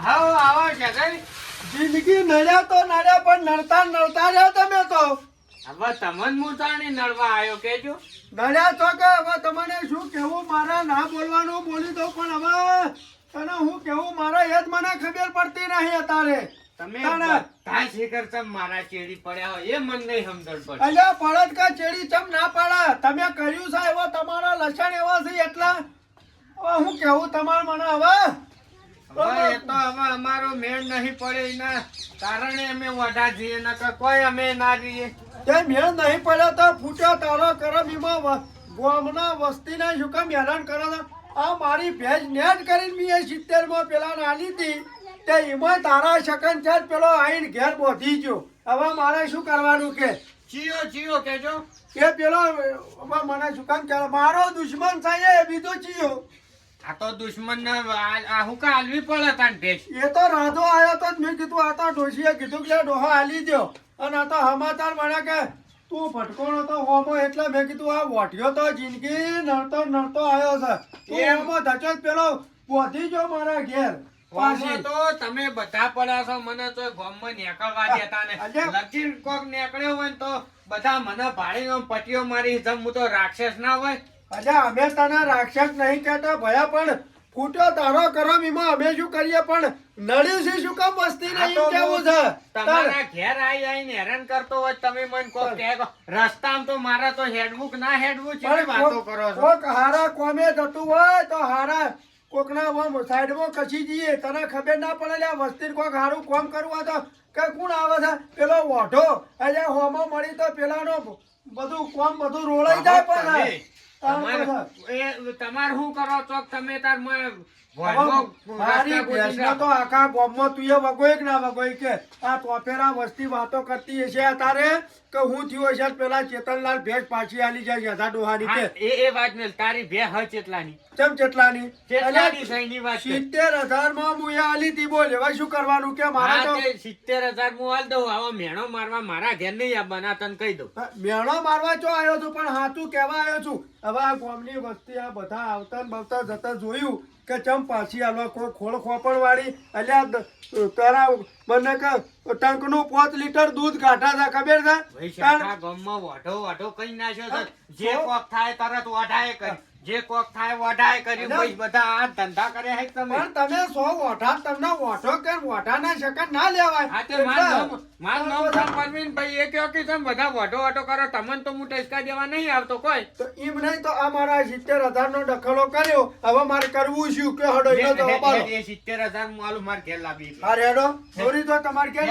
હા આવો છે કઈ જિંદગી નડ્યા તો નડ્યા પણ નડતા નડતા રહ્યા તમે તો. હવે તમન મુતાણી નડવા આવ્યો કેજો. નડ્યા તો કે હવે તમને શું કેવું મારા ના બોલવાનું બોલી દો પણ હવે તને હું કેવું મારા એ જ મને ખબર પડતી નહીં અત્યારે. તમે બધા શિખર ચમ મારા ચેડી પડ્યા હોય એ મન નહીં સમજણ પડે. અલ્યા પડત કા ચેડી ચમ ના પાડા તમે કર્યું છે એવો તમારા લક્ષણ એવા છે એટલા હવે હું કેવું તમારે મને હવે હવે એ તો હવે અમારો મેળ નહીં પડે એના કારણે અમે વઢા જઈએ નકર કોઈ અમે ના જઈએ. તે મેળ નહીં પડ્યો તો ફૂટ્યો તારો કરમ એમાં ગામના વસ્તીને શું કામ હેરાન કરો છો? આ મારી ભેજ નેટ કરીને મેં 70 માં પેલા નાલી હતી તે એમાં તારા શકન છે પેલો આઈને ઘેર બોધી ગયો. હવે મારે શું કરવાનું કે ચિયો કેજો. એ પેલો હવે મને શું કામ કરે મારો દુશ્મન છે એ બીજો ચિયો. આ તો દુશ્મન ને આ હું કા હાલવી પડે તાન ભેસ. એ તો રાધો આવ્યો તો મેં કીધું આ તો ડોશીએ કીધું કે ડોહો હાલી દો અને આ તો સમાચાર મળ્યા કે તું ભટકોણો તો હોમો એટલે મેં કીધું આ વોટ્યો તો જિંદગી નડતો આવ્યો છે તું હોમો ધચો પેલો બોધી જો મારા ઘેર પાછી તો તમે બધા પડ્યા છો મને તો ગામમાં નીકળવા દેતા ને લગીન કોક નીકળ્યો હોય ને તો બધા મને ભાડીનો પટીઓ મારી જમ હું તો રાક્ષસ ના હોય. અલ્યા અમે તને રાક્ષસ નહીં કહેતા ભયા પણ ફૂટ્યો તારો કરમ એમાં અમે શું કરીએ પણ નડ્યું છે શું કામ વસ્તી નહીં કેવું છે તમારા ઘેર આવીને હેરાન કરતો હોય તમે મને કોક કહે રસ્તામાં તો મારા તો હેડવું ના હેડવું છે વાતો કરો છો. કોક હારા કોમે જતું હોય તો હારા કોકના સાઈડમાં ખસી જઈએ તને ખબર ના પડે વસ્તી કોક હારું કોમ કરવું તો કે કોણ આવે છે પેલો વાઢો એટલે હોમો મળી તો પેલાનો બધું કોમ બધું રોળાઈ જાય પણ તમારે શું કરો ચોક તમે તાર મારી ભેંસને તો આખા ગામમાં તું એ વગોઈ કે ના વગોઈ કે આ તોફેરા વસ્તી વાતો કરતી હશે તારે કે હું થયું હશે પેલા ચેતનલાલ ભેંસ પાછી આલી જાય યથા ડોહાની કે એ વાત ને તારી ભે હ ચેટલાની ચમ ચેટલાની 70,000 માં હું આલી તી બોલ હવે શું કરવાનું કે મારા તો 70,000 હું આલ દઉં હવે મેણો મારવા મારા ઘેર નહીં આવવાના તને કહી દઉં. મેણો મારવા ચો આવ્યો છું પણ હાચું કહેવા આવ્યો છું હવે આ ગામની વસ્તી આ બધા આવતા બવતા જતા જોયું કે ચમ પાછી આલો કોઈ ખોળ ખોપણ વાળી અલ્યા તારા મને કે ટંકનું 5 લીટર દૂધ કાઢા છે ખબર છે ગામમાં વાઢો કઈ નાખ્યો છે જે કોક થાય તરત વાઢાય કરી જે કોક થાય વાઢાય કરી ભાઈ બધા આ ધંધા કરે છે તમે પણ તમે 100 વાઢા તમને વાઢો કે વાઢાના શકન ના લેવાય. હા તે માર નામ પરવીન ભાઈ એ કહો કે તમે બધા વાઢો કરો તમને તો હું ટેસ્કા દેવા નહીં આવતો કોઈ તો એમ નહીં તો આ મારા 70,000 નો દખલો કર્યો હવે મારે કરવું શું કે હડો એનો તો બાલો 70,000 હું આલુ માર ઘેર લાવી. અરે હેડો ચોરી તો તમાર ઘેર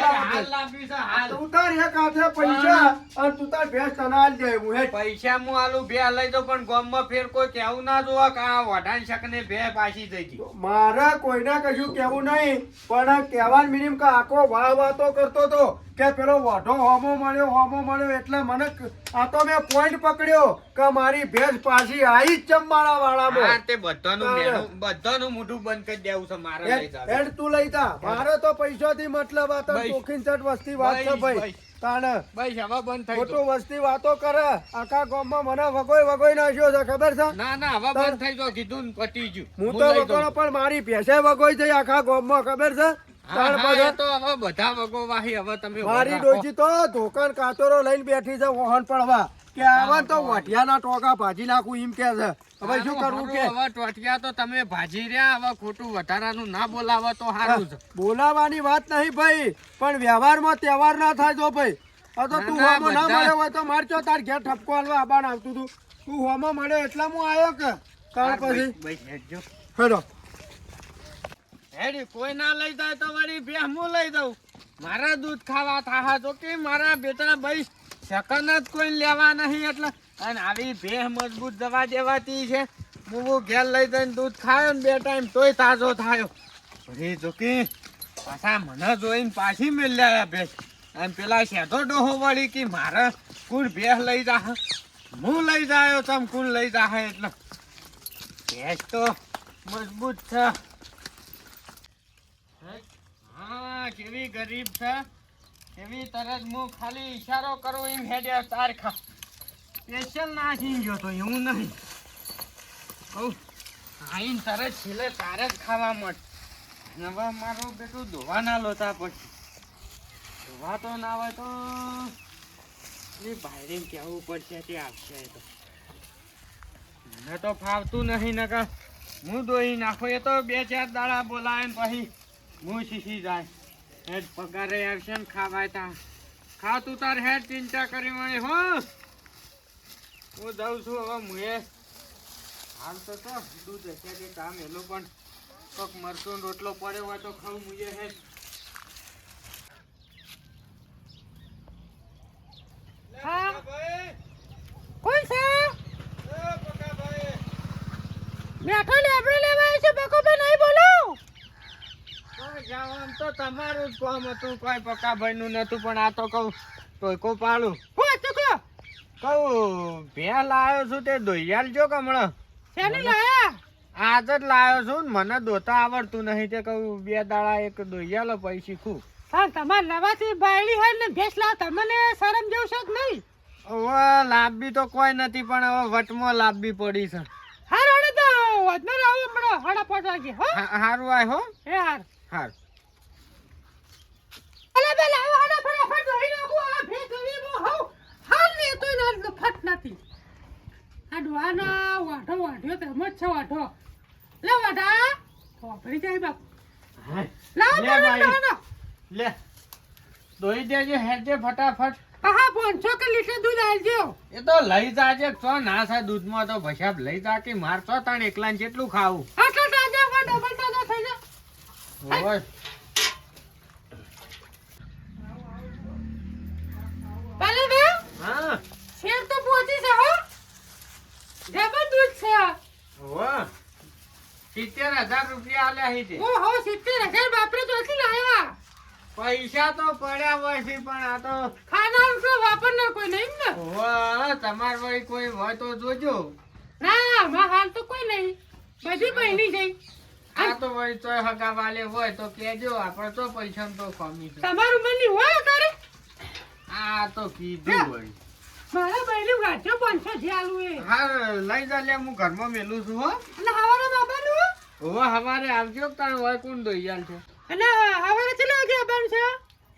લાવી છે હાલ તું તાર એક હાથે પૈસા અને તું તાર ભેંસ તને આલ દે હું હે પૈસા હું આલુ બે લઈ દઉં પણ ગામમાં ફેર કોઈ કેવું ના જોવા કે આ વઢાણ શકને બે પાછી જઈ ગઈ. મારે કોઈને કશું કેવું નહીં પણ કહેવાનું મિનિમમ કે આખો વાતો કરતો તો કે પેલો વાઢો હોમો મળ્યો એટલે મને આ તો મેં પોઈન્ટ પકડ્યો કે મારી ભેંસ પાછી આવી જ ચંબાળા વાળામાં. હા તે બધાનું મોઢું બંધ કરી દેવું છે મારે લઈ જા હેડ તું લઈ જા મારે તો પૈસાથી મતલબ આ તો ચોખીન ચટ વસ્તી વાત છે ભાઈ તાણે બસ હવે બંધ થઈ ખોટું વસ્તી વાતો કરે આખા ગામમાં મને વગોઈ નાખ્યો છે ખબર છે. ના હવે બંધ થઈ ગયો કીધું પતી ગયું. હું તો વગોણો પણ મારી ભેંસે વગોઈ થઈ આખા ગામમાં ખબર છે. મારી ડોશી તો ધોકન કાતરો લઈને બેઠી છે વહન પડવા કે આવા તો વઢિયાના ટોકા ભાજી નાખું એમ કે છે હવે શું કરવું કે હવે ટોટિયા તો તમે ભાજી રહ્યા હવે ખોટું વધારાનું ના બોલાવો તો સારું છે. બોલાવાની વાત નહીં ભાઈ પણ વ્યવહારમાં તહેવાર ના થાય તો ભાઈ આ તો તું હોમો ના મળ્યો હોય તો મારચો તાર ઘેર ઠપકો હાલવા આબાન આવતું તું તું હોમો મળ્યો એટલે હું આવ્યો કે તાર પછી હેડો હેડી કોઈ ના લઈ જાય તો વળી બે હું લઈ દઉં મારા દૂધ ખાવા થાહા તો કે મારા બેટા ભાઈ સેકન્ડ જ કોઈ લેવા નહીં એટલે અને આવી ભેહ મજબૂત દવા દેવાતી છે હું ઘેર લઈ જઈને દૂધ ખાયો ને 2 ટાઈમ તોય તાજો થાયો અરે જોકી પાછા મને જોઈને પાછી મેલ્યા ભેંસ અને પેલા શેઠો ડોહો વળી કે મારે કુલ ભેંસ લઈ જા હું લઈ જાયો તમ કુલ લઈ જા એટલે ભેંસ તો મજબૂત છે. હા કેવી ગરીબ છે કેવી તરત હું ખાલી ઈશારો કરું એમ હેડ્યા તાર ખા સ્પેશિયલ નાખી ગયો તો એવું નહીં કહું આઈને તરત છેલ્લે તારે જ ખાવા મળે હવે મારું બેટું ધોવા ના લોતા પછી ધોવા તો ના હોય તો એ ભાઈને કહેવું પડશે તે આવશે એ તો મને તો ફાવતું નહીં નકર હું દોઈ નાખું એ તો 2-4 દાડા બોલાવે ને પછી હું શીશી જાય હેડ પગારે આવશે ને ખાવાય તા ખા તું તાર હેડ ચિંતા કરી મળી હો હું જાઉં છું હવે મુએ હાલ તો દૂધ હશે કે કામ એલું પણ કોક મરચું ને રોટલો પડ્યો હોય તો ખાવું મુજે હેડ હા કોણ છે બેઠો લેબડો લેવા છે બકોભાઈ નહીં બોલો જવાનું તો તમારું જ કામ હતું કોઈ પક્કાભાઈ નું નતું પણ આ તો કહું ટોયકો પાડું હું હતું કહો કહું ભે લાવ્યો છું તે દોયાલ જો કમળો શેની લાયા આજ જ લાવ્યો છું ને મને દોતા આવડતું નહીં તે કહું 2 દાડા એક દોયાલો પછી શીખું હા તમાર નવાથી બાયડી હોય ને ભેંસ લાવ તમને શરમ જેવું છે કે નહીં હવે લાંબી તો કોઈ નથી પણ હવે વટમાં લાંબી પડી છે હાર હડે તો વધનો આવો હમણાં હડા પહોંચવાજી હો હારું આય હો એ હાર હાર અલે બે લાવો હડા ફટાફટ ધોઈ નાખો આ ભેંસ ધોવી બો હો હાલ ને તો ના ફટ નથી આ ડવાના વાઢો વાઢ્યો તો મત છે વાઢો લે વાઢા ફોફરી જાય બાપ લાવ લે ભાઈ. લે દોઈ દેજે હેડજે ફટાફટ હા 500 કે લીટર દૂધ આલજો એ તો લઈ જાજે છો ના સા દૂધમાં તો ભસાબ લઈ જા કે માર છો તાણ એકલા ને જેટલું ખાવું આટલા તાજા વા ડબલ તાજા થઈ જા ઓય પાલે બે હા શેર તો પહોંચી છે હો ડબલ દૂધ છે ઓય 70,000 રૂપિયા આલ્યા હી તે ઓ હો 70,000 બાપરે તો નથી લાયા પૈસા તો પડ્યા હોય છે પણ આ તો ખાના તો વાપરનાર કોઈ નહીં ને ઓય તમાર વળી કોઈ હોય તો જોજો ના માં હાલ તો કોઈ નહીં બધી બહેની જઈ આ તો વળી તોય હગા વાલે હોય તો કેજો આપણે તો પૈસા તો કમી છે તમારું મની હોય તારે આ તો કીધું વળી મારા બહેની વાંચો 500 જે આલું એ હા લઈ જા લે હું ઘરમાં મેલું છું હો અને હવારે બાબાનું હવે હવારે આવજો તાણ હોય કોણ દોઈયાલ છે અને હવારે ચલા ગયા બાન છે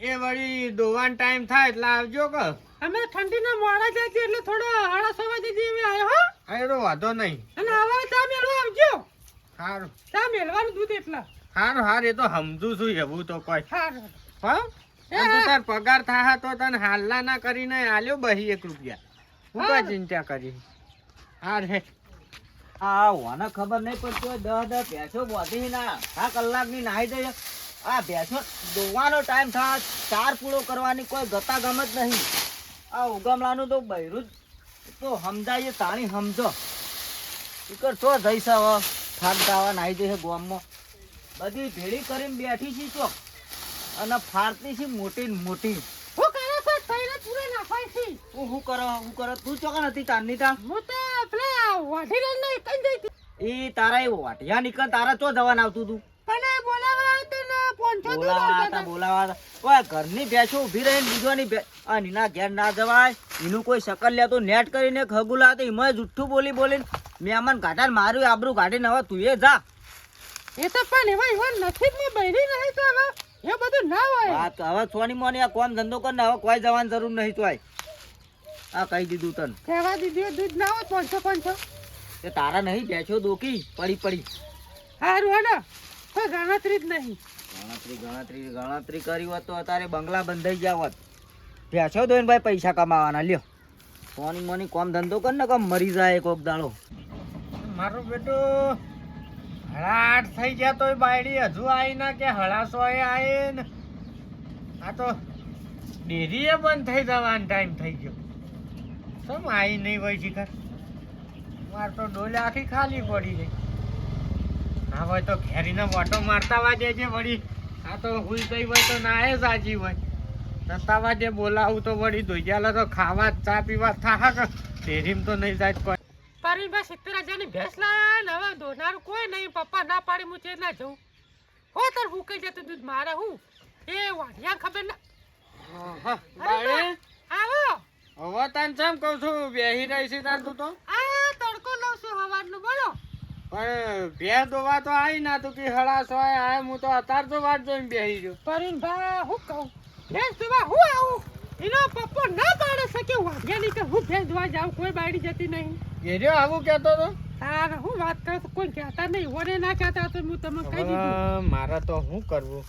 એ વળી દોવાનો ટાઈમ થાય એટલે આવજો કે અમે ઠંડીના મોડા જાય છે એટલે થોડો 6:30 વાગે જેવી આવ્યો હો એનો વાંધો નહીં અને હવારે ચા મેળવા આવજો સારું ચા મેળવાનું દૂધ એટલા સારું હાર એ તો સમજુ છું એવું તો કોઈ સારું હા તાર પગાર થાહા તો તને હાલના ના કરીને આલ્યો 1 રૂપિયા હું કઈ ચિંતા કરી હાર હે આ ઓને ખબર નહીં પડતી હોય 10 ભેંસો બોધી ના 6 કલાકની નાહી જાય આ ભેંસો દોવાનો ટાઈમ થાય 4 પૂળો કરવાની કોઈ ગતા ગમ જ નહીં આ ઉગમલાનું તો બૈરું તો સમજાય તાણી સમજો ઈકર તો જઈશ હવે ફાટતા નાહી જશે ગોમમાં બધી ભેળી કરીને બેઠી છી ચોક અને ફાટતી છે મોટી ને મોટી હું કરે છે થઈને પૂરે નાખાય છે હું કરો તું ચોક નથી તારની તા હું તો પેલા વાઢી લઈને કઈ જઈ ઈ તારા એ વાટિયા નીકળ તારા ચો જવાન આવતું તું પણ બોલાવા તો ને 500 બોલાવા ઓય ઘરની ભેંસો ઊભી રહીને બીજોની આ નીના ઘેર ના જવાય એનું કોઈ શકલ લેતો નેટ કરીને ખગુલા તો એમાં જુઠ્ઠું બોલીને મહેમાન કાઢાને મારું આબરૂ કાઢીને હવે તું એ જા એ તો પણ એવા નસીબમાં બૈરી રહી તો હવે એ બધું ના હોય વાત હવે સોની મોની આ કોમ ધંધો કર ને હવે કોઈ જવાની જરૂર નહીં તોય આ કહી દીધું તને કહેવા દીધું દૂધ ના હોય 500 એ તારા નહીં ભેંસો દોકી પડી હારું હેડો કોઈ ગણતરી જ નહીં ગણતરી કરી હોત તો અત્યારે બંગલા બંધાઈ ગયા હોત ભેંસો દોઈને ભાઈ પૈસા કમાવાના લ્યો સોની મોની કોમ ધંધો કર ને કોમ મરી જાય કોક દાડો મારું બેટું 8:30 થઈ ગયા તોય બાયડી હજુ આવી ના કે 1:30 આયે ને આ તો ડેરીએ બંધ થઈ જવાનો ટાઈમ થઈ ગયો સમ આવી નહીં હોય શિખર માર તો ડોલે આખી ખાલી પડી ગઈ ના હોય તો ઘેરીને વાટો મારતા વાજે છે વળી આ તો હુઈ ગઈ હોય તો ના એ સાજી હોય રસ્તા વાજે બોલાવું તો વળી ધોઈયાલા તો ખાવા ચા પીવા થાહા કે ડેરીમાં તો નહીં જાય કોઈ પરીભાઈ 70,000 ની ભેંસ લાયા ને હવે દોનાર કોઈ નહીં પપ્પા ના પાડી હું ચે ના જઉં હો તાર હુકાઈ જતું દૂધ મારે હું એ વાઢિયા ખબર ના બાયડી આવો હવે તને કેમ કહું છું બેહી રહી છે તાર તું તો આ તડકો લઉં છું હવારનું બોલો પણ ભેંસ દોવા તો આવી ના તું કે હળા સોય આય હું તો અત્યાર તો વાત જોઈને બેસી ગયો. પરિણભા હું કહું ભેંસ દોવા હું આવું એનો પપ્પો ના પાડે શકે વાઘ્યાની કે હું ભેંસ દોવા જાઉં કોઈ બાયડી જતી નહીં. ઘેર્યો આવું કહેતો તો તારે હું વાત કરું છું, કોઈ કહેતા નહીં ઓને ના કહેતા તો હું તમને કહી દીધું. હવે મારે તો શું કરવું?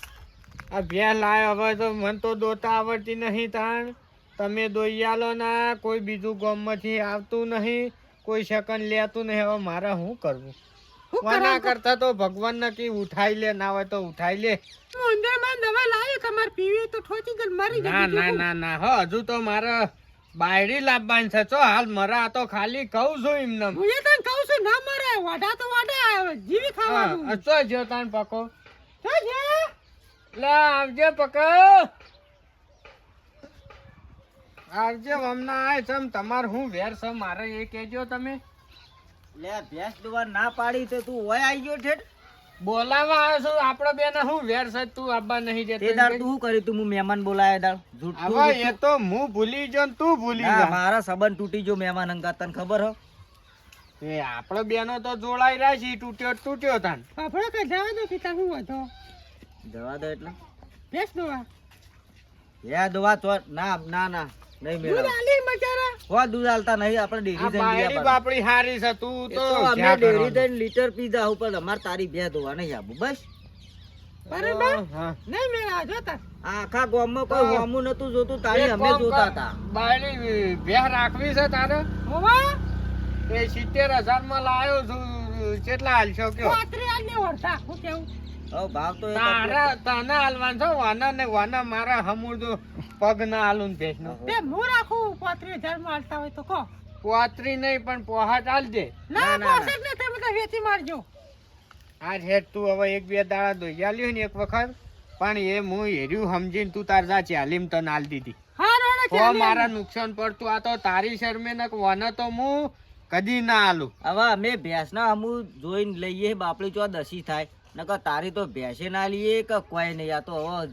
આ ભેંસ લાય હવે તો મને તો દોતા આવડતી નહીં તાણ. તમે દોઈ આલો ના, કોઈ બીજું ગામમાંથી આવતું નહીં, કોઈ સેકન્ડ લેતું નહીં. હવે મારે શું કરવું? શું વાના કરવા કરતા તો ભગવાન નક્કી ઉઠાઈ લે, ના હોય તો ઉઠાઈ લે. હું ઉંદરમાં દવા લાવી તમારે પીવી તો ઠોચી ગઈ મરી ગઈ. ના બીજું ના શું? ના ના હો હજુ તો મારે બાયડી લાવવાની છે. ચો હાલ મરા તો ખાલી કહું છું એમને. હું એ તને કહું છું ના મરે વાડા તો વાડા જીવી ખાવાનું. ચો જો તાન પકો જો જે લે આવજે પકો આવજે હમણાં આય છે. તમારે શું વેર છે મારે એ કહેજો તમે. લે ભેંસ દોવા ના પાડી તો તું ઓય આવી ગયો ઠેઠ. બોલાવા આવ્યો છું આપણે બેને શું વેર છે? તું આબા નહીં તે જતો દાડ તું શું કર્યું તું? હું મહેમાન બોલાયા દાડ જૂઠું હવે એ જૂઠું. તો હું ભૂલી ગયો ને તું ભૂલી ના, જા. મારા સંબંધ તૂટી ગયો મહેમાન અંગાત, તને ખબર હો? એ આપણે બેનો તો જોડાઈ રહ્યા છે. તૂટ્યો તો તૂટ્યો તાન. આપણે કઈ જવા દો પિતા હું હતો જવા દો એટલે ભેંસ દોવા હે દોવા તો ના ના ના નહીં દૂધ મેળવ. આલી મચારા હો દૂધ આલતા નહીં, આપણે આ ડેરી જઈને બાયડી પીવા પડે. બાપડી હારી છે. તું એ તો તો અમે જ્યાં ડેરી કરવાનું. જઈને લીટર પીધા ઉપર અમારે તારી ભેંસ દોવા નહીં આવું બસ. બરાબર હા. નહીં મેળા જોતા આખા ગામમાં કોઈ હોમું નતું જોતું, તારી એક અમે કામ જોતા કર. હતા. બાયડી ભેહ રાખવી છે તારે? હોવા એ 70,000 માં લાયો છું. કેટલા હાલશો કયો? પાત્રી આલી વરસા હું કેવું હવે ભાવ તો એક તારા તને હાલવાનું છે. વાના ને વાના મારા હમુર તો પગ ના હાલું ને ભેંસ નો. તે હું રાખું 35,000 માં હાલતા હોય તો કહો પોતરી નહીં પણ પોહાટ હાલ દે. ના ના, ના. પોસેટ ને તમે તો વેચી મારજો આ હેઠ તું હવે એક બે દાડા દોઈ આલ્યો ને એક વખત, પણ એ હું હેર્યું સમજીને તું તાર જા ચાલીમ તને હાલ દીધી. હા રોડે તો ચાલી મારા નુકસાન પડતું. આ તો તારી શરમે ને વાના તો હું કદી ના હાલું. હવે અમે ભેંસના અમુ જોઈને લઈએ બાપડી ચો દસી થાય, નકર તારી તો ભેંસે ના લઈએ કે કોઈ નહીં. આ તો હવે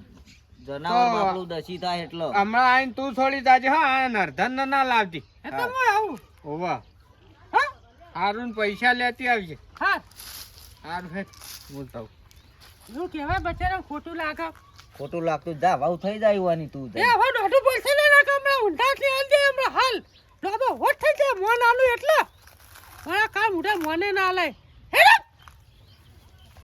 જનાવર તો બાપડું દસી થાય એટલે હમણાં આઈને તું છોડી જાજે. હા આ નરધન ના લાવતી. એ તો હું આવું ઓવા હા હારું પૈસા લેતી આવજે. હા હારું હેઠ હું કહું. હું કહેવાય બચારા ખોટું લાગે ખોટું લાગતું જ. જા વાવ થઈ જાય વાની તું એ હવે દોઢું બોલશે ને ના હમણાં ઊંધા થી આલ દે હમણાં હાલ ડોબો હોટ થઈ જાય મોન આલું એટલે મારા કામ ઉઠે મોને ના આલે